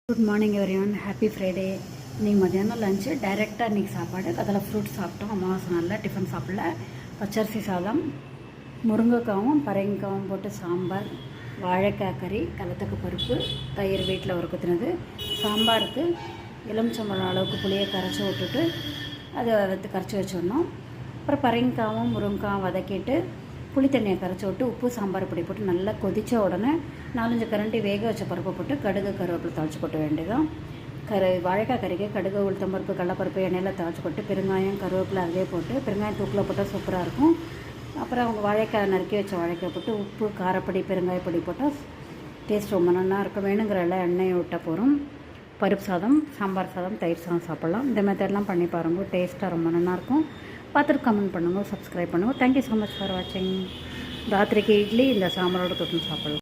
Good morning everyone, happy Friday. இன்றைக்கி மதியானம் lunch டைரெக்டாக இன்றைக்கி சாப்பாடு அதில் ஃப்ரூட் சாப்பிட்டோம். அமாவாசை நாளில் டிஃபன் சாப்பிடல. பச்சரிசி சாதம், முருங்கைக்காவும் பரங்கிக்காவும் போட்டு சாம்பார், வாழைக்காய் கறி, கலத்தக்கு பருப்பு, தயிர் வீட்டில் ஒரு குத்துனது. சாம்பாருக்கு எலுமிச்சம்பழம் அளவுக்கு புளியை கரைச்சி விட்டுட்டு அதை கரைச்சி வச்சிடணும். அப்புறம் பரங்கிக்காவும் முருங்கைக்காவும் வதக்கிட்டு புளி தண்ணியை கரைச்சி விட்டு உப்பு சாம்பார் பொடி போட்டு நல்லா கொதித்த உடனே 4-5 கரண்டி வேக வச்ச பருப்பை போட்டு கடுகு கருவேப்பிலை தாளிச்சு கொட்ட வேண்டியதான். வாழைக்காய் கறிக்கு கடுகு உளுத்தம்பருப்பு கடலப்பருப்பு எண்ணெயில் தாளிச்சு போட்டு பெருங்காயம் கருவேப்பிலை அதிலே போட்டு பெருங்காயம் தூக்கில் போட்டால் சூப்பராக இருக்கும். அப்புறம் அவங்க வாழைக்காய் நறுக்கி வச்ச வாழைக்காய் போட்டு உப்பு காரப்பொடி பெருங்காயப்பொடி போட்டால் டேஸ்ட் ரொம்ப நல்லா இருக்கும். வேணுங்கிற எல்லாம் எண்ணெயை விட்டால் போகிறோம். பருப்பு சாதம், சாம்பார் சாதம், தயிர் சாதம் சாப்பிட்லாம். இந்த மெத்தட்லாம் பண்ணி பாருங்கள், டேஸ்ட்டாக ரொம்ப நல்லாயிருக்கும். பார்த்துட்டு கமெண்ட் பண்ணுங்கள், சப்ஸ்கிரைப் பண்ணுங்கள். தேங்க்யூ ஸோ மச் ஃபார் வாட்சிங். ராத்திரிக்கு இட்லி இந்த சாம்பாரோட தொட்டு சாப்பிட்லாம்.